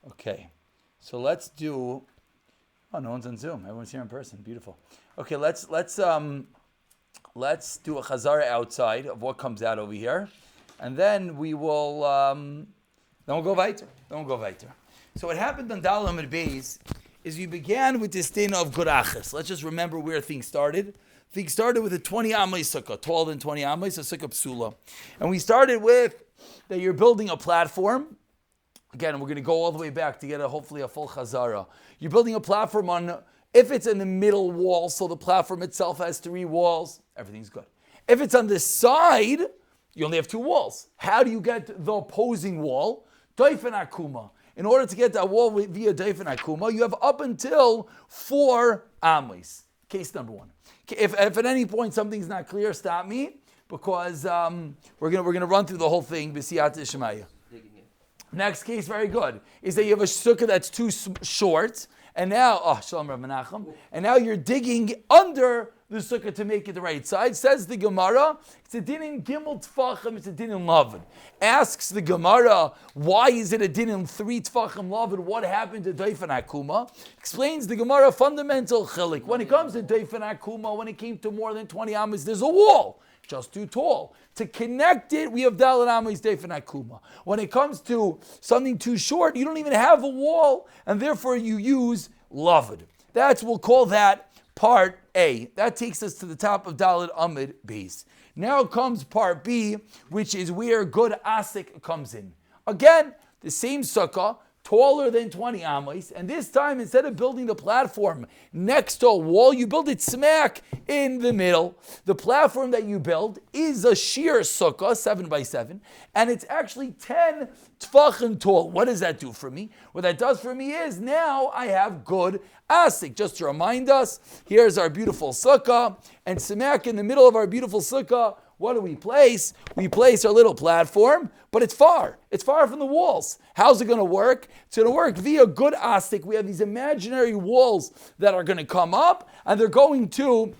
Okay, so let's do. Oh, no one's on Zoom. Everyone's here in person. Beautiful. Okay, let's do a chazara outside of what comes out over here, and then we will. Then we'll go weiter. So what happened on Dal Amid Beis is we began with this thing of gurachas. Let's just remember where things started. Things started with a 20 amay sukkah, taller than 20 amay, a sukkah psula, and we started with that you're building a platform. Again, we're going to go all the way back to get hopefully a full chazara. You're building a platform on, if it's in the middle wall, so the platform itself has 3 walls, everything's good. If it's on the side, you only have 2 walls. How do you get the opposing wall? Doifen akuma. In order to get that wall via doifen akuma, you have up until 4 amis. Case number 1. If at any point something's not clear, stop me, because we're gonna run through the whole thing. B'siyat Shemaya. Next case, very good, is that you have a sukkah that's too short, and now, Shalom Rav Menachem, and now you're digging under the sukkah to make it the right side. Says the Gemara, it's a din in Gimel Tfachim, it's a din in Lavin. Asks the Gemara, why is it a din in 3 Tfachim Lavin? What happened to Doifen Akuma? Explains the Gemara fundamental chilik. When it comes to Doifen Akuma, when it came to more than 20 amas, there's a wall. Just too tall. To connect it, we have Dalet Amos Doifen Akuma. When it comes to something too short, you don't even have a wall, and therefore you use Lavid. We'll call that part A. That takes us to the top of Dalet Amid Beis. Now comes part B, which is where good asik comes in. Again, the same sukkah, taller than 20 amos, and this time instead of building the platform next to a wall, you build it smack in the middle. The platform that you build is a sheer sukkah, 7 by 7, and it's actually 10 tfachim tall. What does that do for me? What that does for me is now I have good asik. Just to remind us, here's our beautiful sukkah, and smack in the middle of our beautiful sukkah, what do we place? We place our little platform, but it's far. It's far from the walls. How's it going to work? It's going to work via good asik. We have these imaginary walls that are going to come up, and they're going to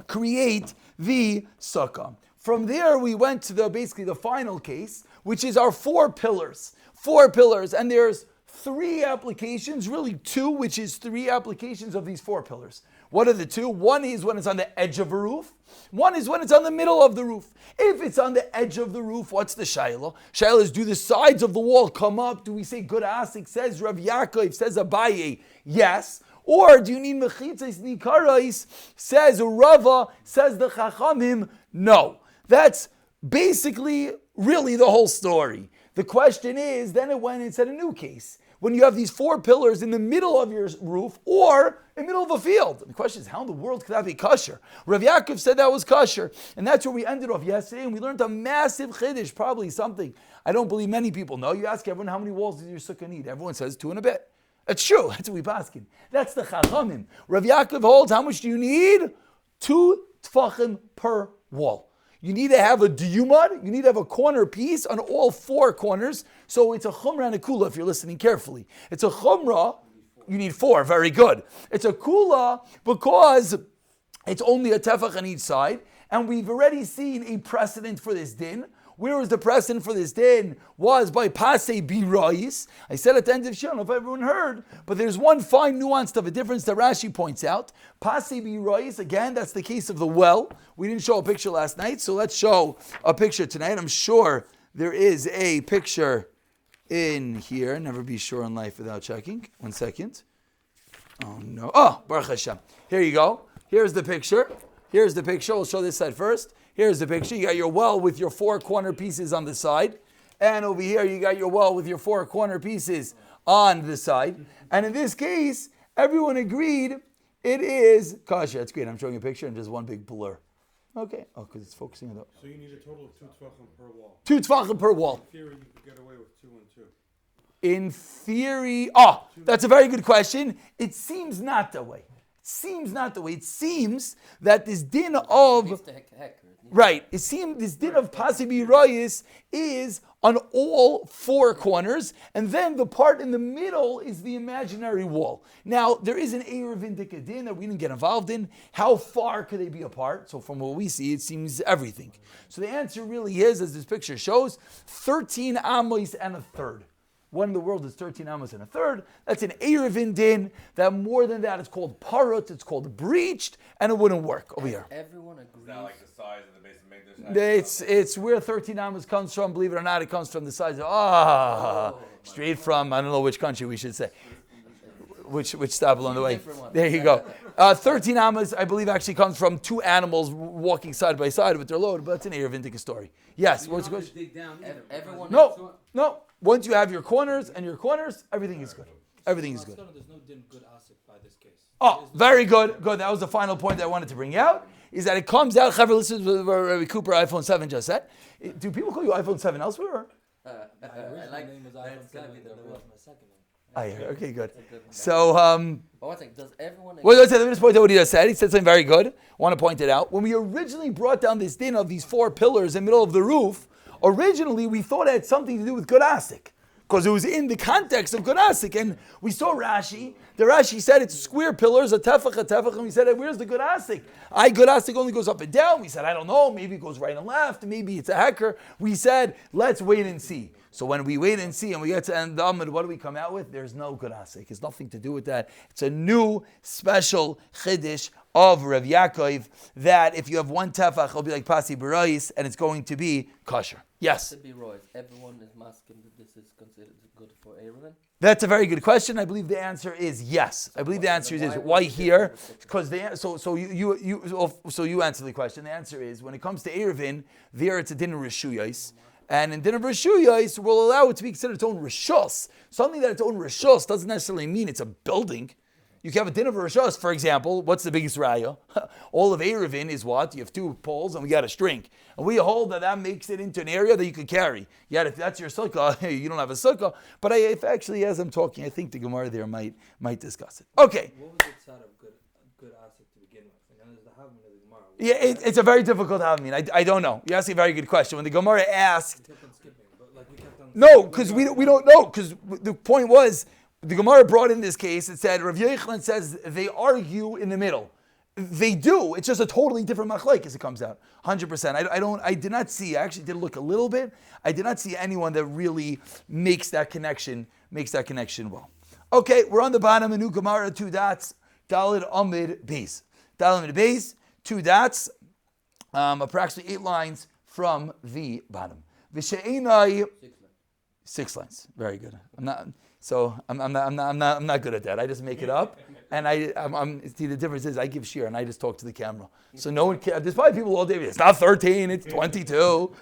create the sukkah. From there, we went to basically the final case, which is our 4 pillars. 4 pillars, and there's 3 applications, really 2, which is 3 applications of these 4 pillars. What are the 2? One is when it's on the edge of a roof. One is when it's on the middle of the roof. If it's on the edge of the roof, what's the shayla? Shayla is, do the sides of the wall come up? Do we say good asik? Says Rav Yaakov, says Abaye, yes. Or do you need mechitzas nikarais? Says Rava, says the Chachamim, no. That's basically really the whole story. The question is, then when it's at a new case, when you have these 4 pillars in the middle of your roof or in the middle of a field. The question is, how in the world could that be kosher? Rav Yaakov said that was kosher. And that's where we ended off yesterday, and we learned a massive chiddush, probably something I don't believe many people know. You ask everyone, how many walls does your sukkah need? Everyone says 2 and a bit. It's true. That's what we paskin. That's the Chachamim. Rav Yaakov holds, how much do you need? 2 tfachim per wall. You need to have a diyumad, you need to have a corner piece on all 4 corners. So it's a chumrah and a kula if you're listening carefully. It's a chumrah, you need 4, very good. It's a kula because it's only a tefach on each side. And we've already seen a precedent for this din. Where was the precedent for this din? Was by Pasei Birayis. I said at the end of Shir, I don't know if everyone heard, but there's one fine nuance of a difference that Rashi points out. Pasei Birayis, again, that's the case of the well. We didn't show a picture last night, so let's show a picture tonight. I'm sure there is a picture in here. Never be sure in life without checking. 1 second. Oh no. Oh, Baruch Hashem. Here you go. Here's the picture. Here's the picture. We'll show this side first. Here's the picture. You got your well with your 4 corner pieces on the side. And over here, you got your well with your 4 corner pieces on the side. And in this case, everyone agreed it is kosher. That's great. I'm showing you a picture and just one big blur. Okay. Oh, because it's focusing on the... So you need a total of 2 tefachim per wall. 2 tefachim per wall. In theory, you could get away with 2 and 2. In theory... that's a very good question. It seems not that way. It seems that this din of... Right. It seems this din of Pasibi Rayis is on all 4 corners, and then the part in the middle is the imaginary wall. Now, there is an Erev Indika din that we didn't get involved in. How far could they be apart? So from what we see, it seems everything. So the answer really is, as this picture shows, 13 amos and a third. What in the world is 13 amos and a third? That's an Erevin din. That more than that, it's called parut, it's called breached, and it wouldn't work over here. Everyone agrees. Is that like the size of the base of Megdash? It's where 13 amos comes from. Believe it or not, it comes from the size of straight from, I don't know which country we should say. Which stop along the way. There you go. 13 amas, I believe, actually comes from two animals walking side by side with their load, but it's an Erevindic story. Yes, what's the question? Everyone. No. Once you have your corners, everything is good. Everything is good. There's no din good asik by this case. Oh, very good. Good. That was the final point that I wanted to bring out, is that it comes out, Chaver, listen to what Rabbi Cooper iPhone 7 just said. Do people call you iPhone 7 elsewhere? My original name was iPhone 7, then that was my second name. Okay, good. So, But one thing, does everyone well, let me just point out what he just said. He said something very good. I want to point it out. When we originally brought down this din of these four pillars in the middle of the roof, originally we thought it had something to do with good asik, because it was in the context of good asik. And we saw Rashi. The Rashi said it's square pillars, a tefach, and we said, where's the good asik? Good asik only goes up and down. We said, I don't know, maybe it goes right and left, maybe it's a hacker. We said, let's wait and see. So when we wait and see and we get to end Amud, what do we come out with? There's no good asik. It's nothing to do with that. It's a new special chiddush of Rav Yaakov that if you have one tefach, it'll be like pasi b'rayis, and it's going to be kosher. Yes? To be right, everyone is masking that this is considered good for Aaron. That's a very good question. I believe the answer is yes. I believe the answer is why here? Because so you answer the question. The answer is when it comes to Erevin, there it's a din of reshuyos. And in din of reshuyos, we'll allow it to be considered its own reshus. Something that its own reshus doesn't necessarily mean it's a building. You can have a din of reshus, for example. What's the biggest raya? All of Erevin is what? You have two poles and we got a string. And we hold that makes it into an area that you could carry. Yet if that's your sukkah, you don't have a sukkah. But if actually, as I'm talking, I think the Gemara there might discuss it. Okay. What was the side of good asik to begin with? And there's the Havmin of the Gemara. Yeah, it's a very difficult Havmin. I don't know. You asked a very good question. When the Gemara asked... We kept on skipping, but like we kept on... No, because we don't know. Because the point was, the Gemara brought in this case, it said, Rav Yochanan says they argue in the middle. They do. It's just a totally different machlek as it comes out. 100%. I did not see, I actually did look a little bit. I did not see anyone that really makes that connection well. Okay, we're on the bottom, a new Gemara, 2 dots, Dalid Amid Beis. Dalid Amid Beis, 2 dots, approximately 8 lines from the bottom. V'she'enai, 6 lines. Very good. I'm not good at that. I just make it up, and the difference is I give shir and I just talk to the camera. So no one cares. There's probably people all day. It's not 13. It's 22.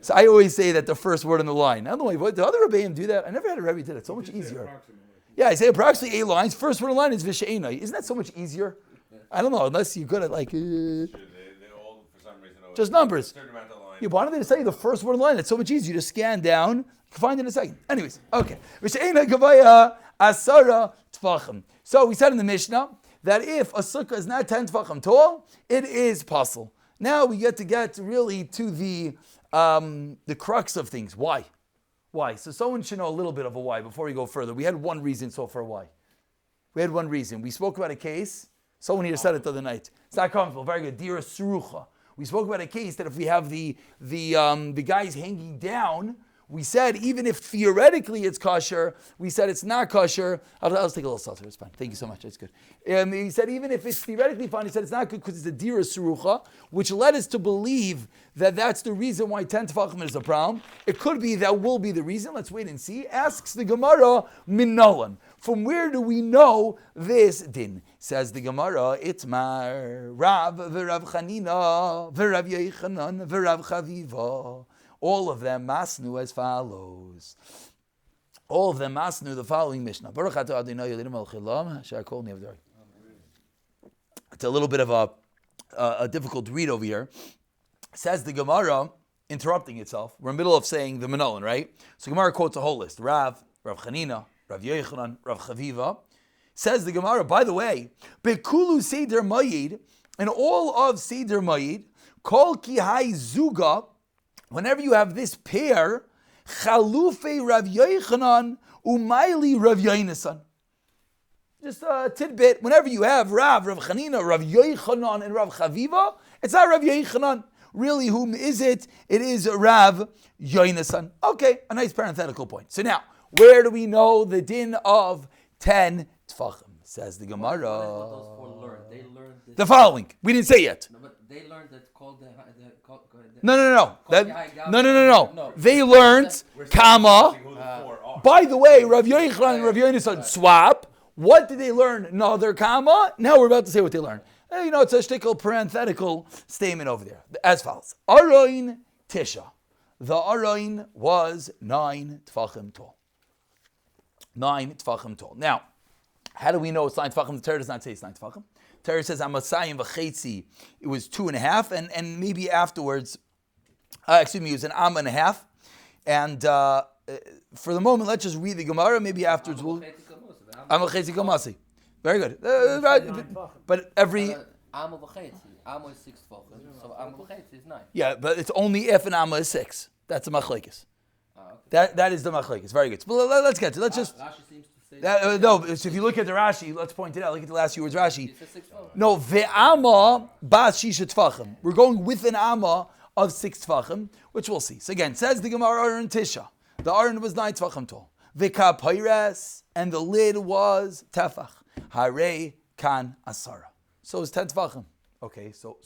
So I always say that the first word in the line. I don't know why the other Rebbeim do that. I never had a Rebbe do that. So much easier. Yeah, I say approximately 8 lines. First word in the line is v'she'enai. Isn't that so much easier? I don't know, unless you're good at like. They all, for some reason, just numbers. A certain amount of line. Yeah, why don't they say the first word in the line? It's so much easier. You just scan down. You can find it in a second. Anyways, okay. So we said in the Mishnah that if a sukkah is not 10 tefachim tall, it is possible. Now we get really to the crux of things. Why? So someone should know a little bit of a why before we go further. We had one reason so far why. We had one reason. We spoke about a case. Someone here said it the other night. It's not comfortable. Very good. Dira Surucha. We spoke about a case that if we have the guys hanging down, we said even if theoretically it's kosher, we said it's not kosher. I'll take a little seltzer. It's fine. Thank you so much. It's good. He said even if it's theoretically fine, he said it's not good because it's a dira surucha, which led us to believe that that's the reason why 10 tefachim is a problem. It could be that will be the reason. Let's wait and see. Asks the Gemara min nolan. From where do we know this din? Says the Gemara, it's Mar Rav v'Rav Chanina v'Rav Yechanan v'Rav Chaviva. All of them masnu as follows. All of them masnu the following Mishnah. It's a little bit of a difficult read over here. Says the Gemara, interrupting itself. We're in the middle of saying the Manolan, right? So Gemara quotes a whole list. Rav Chanina, Rav Yechanan, Rav Chaviva. Says the Gemara, by the way, Bekulu Seder Mayid, and all of Seder Mayid, Kol Ki Hai Zuga, whenever you have this pair, Chalufe Rav Yochanan Umayli Rav Yonasan. Just a tidbit. Whenever you have Rav Chanina, Rav Yochanan, and Rav Chaviva, it's not Rav Yochanan. Really, whom is it? It is Rav Yonasan. Okay, a nice parenthetical point. So now, Where do we know the din of 10 tfachim? Says the What Gemara. those four learned? They learned this. The following. We didn't say yet. No, but they learned that called the No. No. They learned comma. Who the four are. By the way, Rav Yochanan and Rav Yonasan swap. What did they learn? Another comma. Now we're about to say what they learned. It's a shtickle parenthetical statement over there. As follows. Aroin Tisha. The Aroin was 9 tfachim tall. 9 tfachim tall. Now, how do we know it's 9 tfachim? The Torah does not say it's 9 tfachim. The Torah says Amasayim v'chetzi. It was 2.5, and maybe afterwards, it was an amma and a half. And for the moment, let's just read the Gemara. Maybe afterwards we'll. Amma v'chetzi kamasi. Very good. But every. Amma v'chetzi. Amma is 6 tefachim, so amma v'chetzi is 9. Yeah, but it's only if an amma is 6. That's a machlekes. Okay. That is the machlekes. Very good. But let's get to it. Let's just. Rashi seems to say no, so if you look at the Rashi, let's point it out. Look at the last few words Rashi. It's a 6 tefachim. No, ve'ama bas shisha tfachim. We're going with an amma of 6 tfachim, which we'll see. So again, says the Gemara Aron Tisha. The Aron was 9 tfachim tall. Ve'ka payres, and the lid was tefach. Hare kan asara. So it's 10 tfachim. Okay, so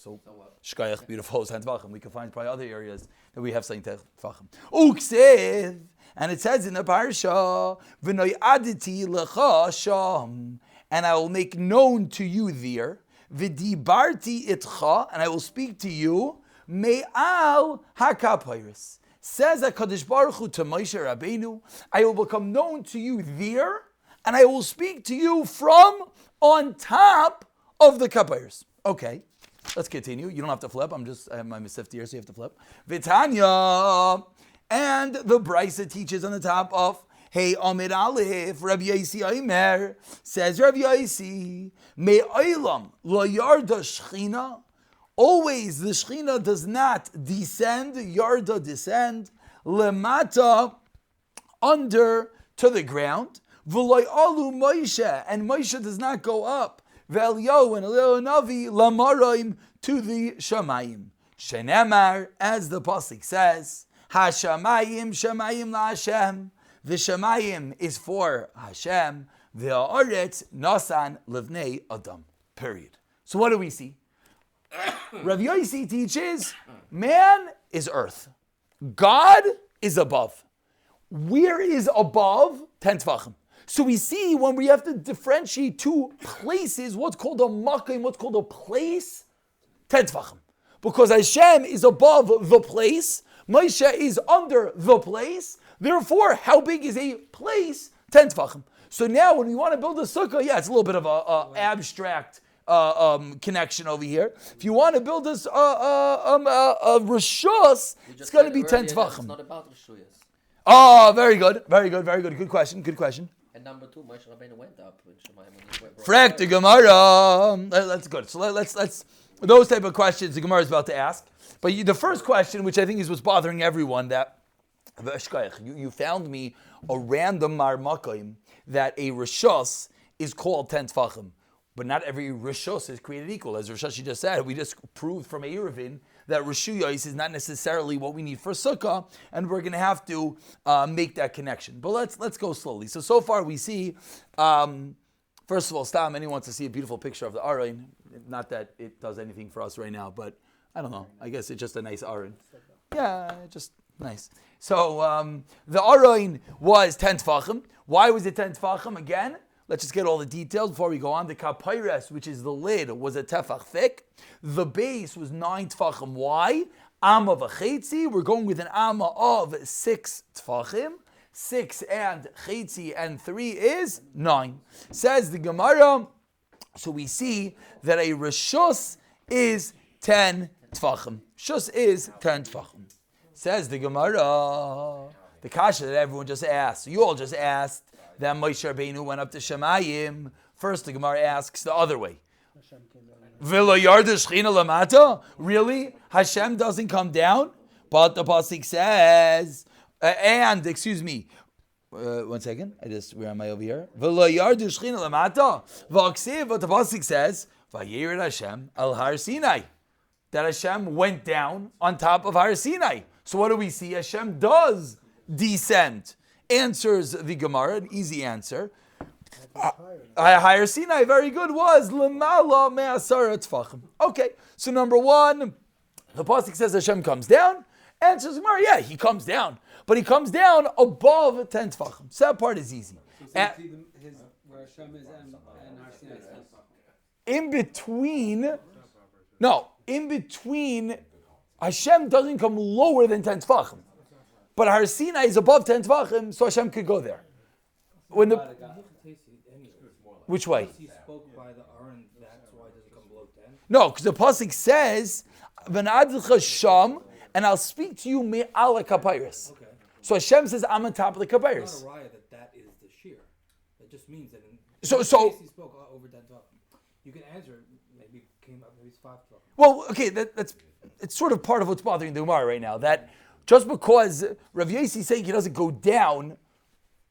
shkayach, beautiful, is 10 tfachim. We can find probably other areas that we have saying 10 tfachim. Uksiv, and it says in the parsha, v'noy aditi lecha sham, and I will make known to you there, v'dibarti itcha, and I will speak to you, me'al hakapayris. Says HaKadosh Baruch Hu to Moshe Rabbeinu, I will become known to you there, and I will speak to you from on top of the kapayris. Okay, let's continue. You don't have to flip. I have my Mesifta here, so you have to flip. Vitanya, and the Brisa teaches on the top of Hey Amid Aleph, Rabbi Yosi Omer, says Rabbi Yosi, Me'olam lo yarda shchina. Always the shchina does not descend, yarda descend, lemata, under to the ground. V'loy alu Moshe, and Moshe does not go up. Ve'Eliyahu and Eliyahu Navi lamaroim, to the shamayim. Shenemar, as the pasuk says, Hashamayim shamayim la'Hashem. The shamayim is for Hashem. Ve'aretz nasan livnei adam. Period. So what do we see? Rav Yosi teaches, man is earth. God is above. Where is above? 10 tefachim. So we see when we have to differentiate two places, what's called a makom, what's called a place, 10 tefachim. Because Hashem is above the place, Moshe is under the place, therefore, how big is a place? 10 tefachim. So now when we want to build a sukkah, yeah, it's a little bit of a abstract connection over here. If you want to build this rishus, it's going to be 10 tefachim. It's not about rishuyas. Oh, very good. Good question. And number 2, Moshe Rabbeinu went up in Shemayim when he went. Frak the Gemara. That's good. So let's those type of questions the Gemara is about to ask. But the first question, which I think is what's bothering everyone, that you found me a random marmakim that a rishus is called 10 tefachim. But not every rishus is created equal. As Rishashi just said, we just proved from Eruvin that rishuyos is not necessarily what we need for sukkah, and we're going to have to make that connection. But let's go slowly. So far we see, first of all, Stam, anyone wants to see a beautiful picture of the Aron. Not that it does anything for us right now, but I don't know. I guess it's just a nice Aron. Yeah, just nice. So the Aron was 10 tefachim. Why was it 10 tefachim? Again, let's just get all the details before we go on. The kapayres, which is the lid, was a tefach thick. The base was 9 tefachim. Why? Amma v'chetzi. We're going with an amma of 6 tefachim. 6 and chetzi and 3 is 9. Says the Gemara. So we see that a rishus is 10 tefachim. Shus is 10 tefachim. Says the Gemara. The kasha that everyone just asked. You all just asked that Moshe Rabbeinu went up to Shemayim. First, the Gemara asks the other way. V'lo yarda shchina lamata? Really? Hashem doesn't come down? But the pasuk says, one second. Where am I over here? V'lo yarda shchina lamata? V'aksiv, what the pasuk says, v'yirid Hashem al Har Sinai. That Hashem went down on top of Har Sinai. So what do we see? Hashem does descend. Answers the Gemara, an easy answer. Higher Sinai, very good, was Lemala Me'asara Tfachim. Okay, so number one, the pasuk says Hashem comes down. Answers the Gemara, yeah, he comes down. But he comes down above 10 Tfachim. So that part is easy. So see where Hashem is and Har Sinai is 10 in between, Hashem doesn't come lower than 10 Tfachim. But Har Sinai is above 10 Tfachim, so Hashem could go there. When the, which way? He spoke by the Aaron, that's why it doesn't come below 10. No, because the pasuk says, "V'nadlecha sham," and I'll speak to you me'ala kapayris. Okay. So Hashem says, "I'm on top of the kapayris." It's not a raya that is the shear. It just means that So- he spoke over 10 talking. You can answer, maybe it came up, maybe it's 5 talking. Well, okay, that's it's sort of part of what's bothering the Gemara right now. That just because Rav Yossi is saying he doesn't go down,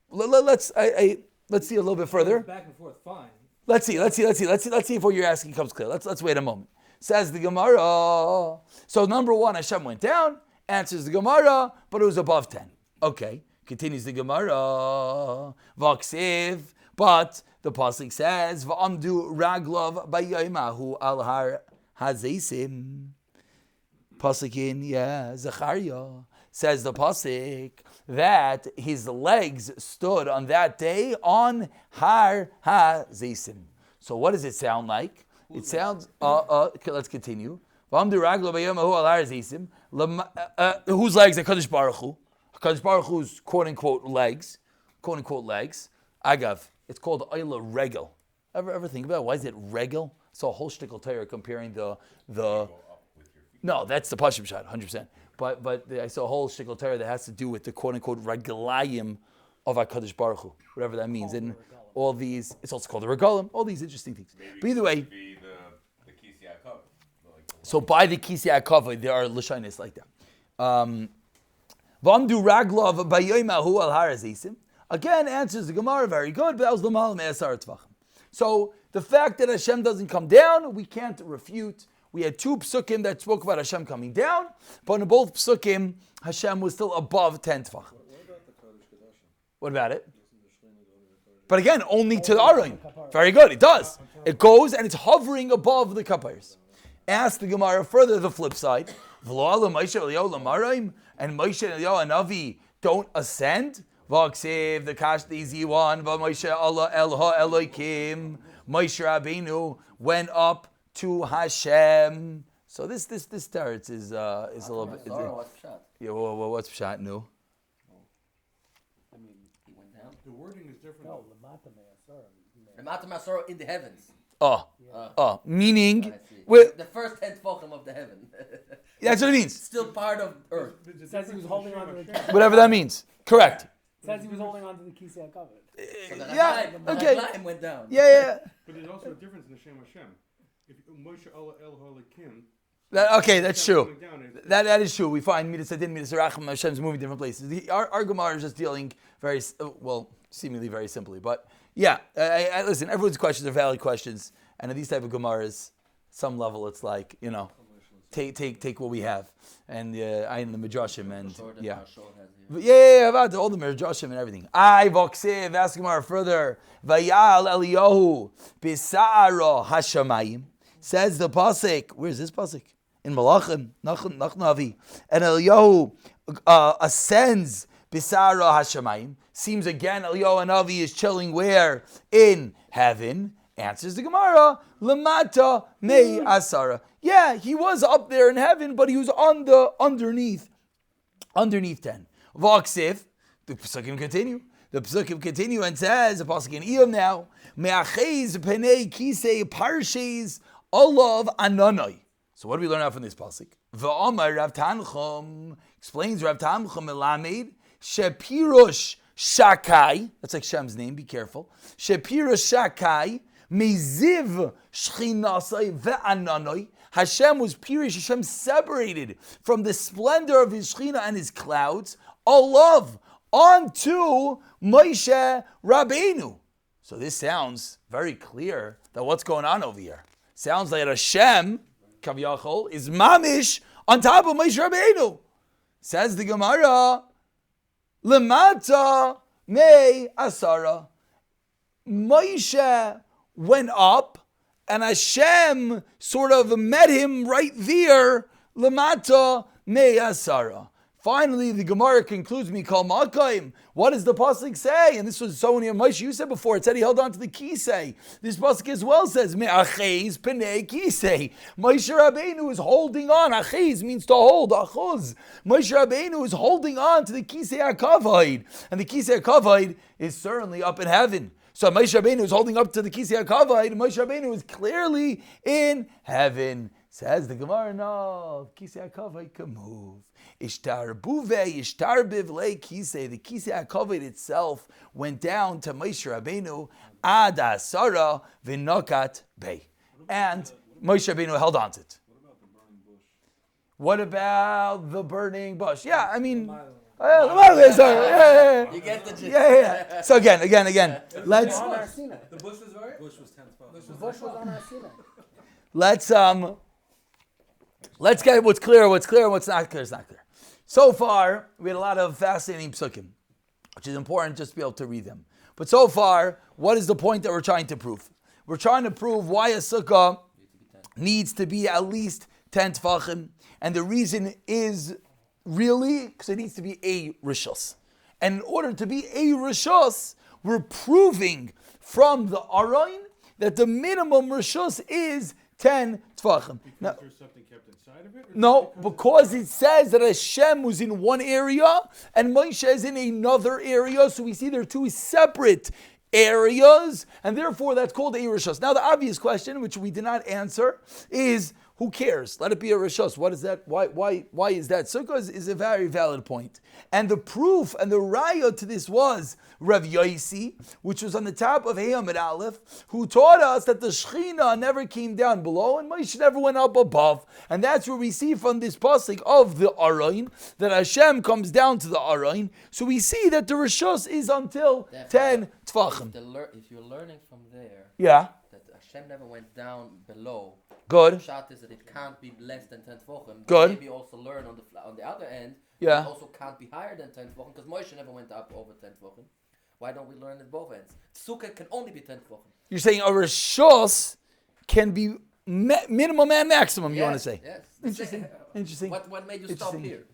let's see a little bit further. Back and forth, fine. Let's see if what you're asking comes clear. Let's wait a moment. Says the Gemara. So number one, Hashem went down. Answers the Gemara, but it was above 10. Okay. Continues the Gemara. Vaksiv. But the pasuk says, "Va'amdu raglav bayomahu al har hazesim." Pasukin, Zechariah says the pasuk that his legs stood on that day on Har HaZeisim. So what does it sound like? It sounds. Let's continue. Whose legs? HaKadosh Baruch Hu. HaKadosh Baruch Hu's quote unquote legs. Agav. It's called Oila Regel. Ever think about it? Why is it Regel? So a whole shtickle Torah comparing the. No, that's the Pashim shot, 100%. But I saw a whole shtickle Torah that has to do with the quote-unquote regalayim of HaKadosh Baruch Hu, whatever that means. And all these, it's also called the regalim, all these interesting things. But either way, the Kisi Akov. so by the Kisi HaKavod, there are lashonis like that. V'amdu raglav bayomahu al har hazesim. Again, answers the Gemara, very good, but that was l'mal me'asar tvachim. So the fact that Hashem doesn't come down, we can't refute. We had 2 psukim that spoke about Hashem coming down, but in both psukim, Hashem was still above 10 tefachim. What about it? But again, only to the Aron. Very good, it does. It goes and it's hovering above the kapayrs. Ask the Gemara further, the flip side. And Moshe and Eliyahu and Navi don't ascend. Vaksiv, the kash, the easy one. Moshe Allah Elha Elokim. Moshe Rabbeinu went up to Hashem. So this teretz is a little bit. What's pshat? Yeah, well, what's pshat? No. I mean, he went down. The wording is different. No, The Mata Masoro in the heavens. Meaning, I see. with, The first 10 tefachim of the heaven. that's what it means. Still part of earth. It says he was holding on to the Whatever that means. Correct. It says he was holding on to the Kisei HaKavod. So the Yeah. Raglaim- Okay. the Raglaim went down. Yeah. But there's also a difference in the Shem Hashem. If Moshe Allah El Holikim. Okay, that's true. Coming down, That is true. We find Midas Adin, Midas Racham, Hashem's moving different places. Our Gemara is just dealing very, seemingly very simply. But yeah, I listen, everyone's questions are valid questions. And in these type of Gemaras, some level it's like, take what we have. And I in the Midrashim and yeah. About all the Midrashim and everything. I Voksiv, ask Gemara further. Vayal Eliyahu Bisara Hashamayim. Says the pasuk. Where's this pasuk? In Malachim, Nachnavi. And Eliyahu ascends Bisara Hashamayim. Seems again Eliyahu Navi is chilling where? In heaven. Answers the Gemara. Lamata Mei Asara. Yeah, he was up there in heaven, but he was on the underneath 10. Vaksiv. The Pesukim continue. And says, the pasuk in Iyam now, Me'achez penei kisei parshes olav ananai. So what do we learn out from this pasuk? V'amar Rav Tanchum explains Rav Tanchum Elamed Shepirush Shakai. That's like Shem's name. Be careful. Shepirush Shakai meziv shchinasai ve'ananai. Hashem was pirish. Hashem separated from the splendor of his Shechina and his clouds. Olav onto Moshe Rabbeinu. So this sounds very clear that what's going on over here. Sounds like Hashem, Kaviyachol, is mamish on top of Moshe Rabbeinu. Says the Gemara, Lemata me asara. Moshe went up, and Hashem sort of met him right there, lamata me asara. Finally, the Gemara concludes, Mikal Makayim. What does the pasuk say? And this was so near Moshe. You said before, it said he held on to the kisei. This pasuk as well says, Me'achiz penei kisei. Moshe Rabbeinu is holding on. Achiz means to hold. Achuz. Moshe Rabbeinu is holding on to the kisei hakavod. And the kisei hakavod is certainly up in heaven. So Moshe Rabbeinu is holding up to the kisei hakavod. Moshe Rabbeinu is clearly in heaven. Says the Gemara, no, kisei hakavod can move. Ishtar buve, ishtar bivle kisei. The kisei hakavod itself went down to Moshe Rabbeinu ad asara v'nokat bei, and Moshe Rabbeinu held on to it. What about the burning bush? Yeah, I mean, You get the gist. yeah. So again, let's On our Sinai. The bush was where? Bush was 10 The bush was on our Sinai. let's get what's clear, what's not clear is not clear. So far, we had a lot of fascinating psukim, which is important just to be able to read them. But so far, what is the point that we're trying to prove? We're trying to prove why a sukkah needs to be at least 10 tefachim, and the reason is really because it needs to be a rishos. And in order to be a rishos, we're proving from the Arayin that the minimum rishos is 10 tefachim. Now, Is there something kept inside of it? Or no, because it says that Hashem was in one area and Moshe is in another area, so we see there are two separate areas, and therefore that's called a rishos. Now the obvious question, which we did not answer, is who cares? Let it be a rishos. What is that? Why is that? Sukkah is a very valid point. And the proof and the raya to this was Rav Yosi, which was on the top of Heyamid Aleph, who taught us that the Shechina never came down below and Moshe never went up above. And that's where we see from this pasuk of the Arayin that Hashem comes down to the Arayin. So we see that the rishos is until 10 tefachim. If you're learning from there, Yeah, that Hashem never went down below. good. Shot is that it can't be less than 10 tefachim. Good. Maybe also learn on the other end. Yeah. It also can't be higher than 10 tefachim because Moshe never went up over 10 tefachim. Why don't we learn at both ends? Sukkah can only be 10 tefachim. You're saying a rishos can be minimum and maximum, you want to say? Yes. Interesting. What made you stop Interesting. here?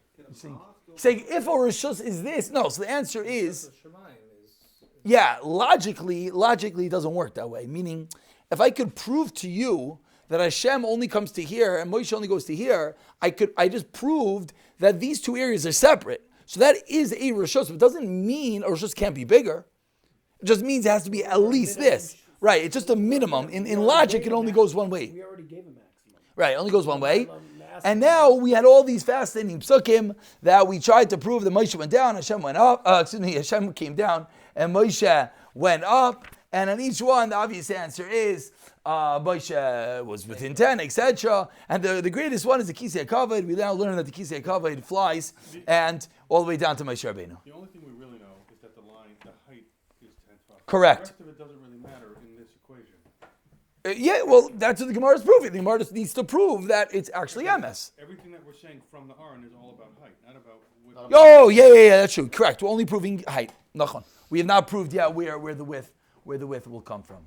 Saying if a rishos is this, no, so the answer is, Shemayim is. yeah, logically it doesn't work that way. Meaning, if I could prove to you that Hashem only comes to here and Moshe only goes to here, I just proved that these two areas are separate. So that is a rishos, but it doesn't mean a rishos can't be bigger. It just means it has to be at least this. Right, it's just a minimum. In logic, it only goes one way. We already gave a maximum. Right, it only goes one way. And now we had all these fascinating psukim that we tried to prove that Moshe went down, Hashem went up. Hashem came down and Moshe went up. And on each one, the obvious answer is Moshe was within 10, etc. And the greatest one is the kisei hakavod. We now learn that the kisei hakavod flies and all the way down to Moshe Rabbeinu. The only thing we really know is that the height is 10 tefachim. Correct. The rest of it doesn't really matter in this equation. Yeah, well, that's what the Gemara is proving. The Gemara just needs to prove that it's actually MS. Everything that we're saying from the Aron is all about height, not about width. Oh, yeah, that's true. Correct. We're only proving height. Nachon. We have not proved yet where the width will come from.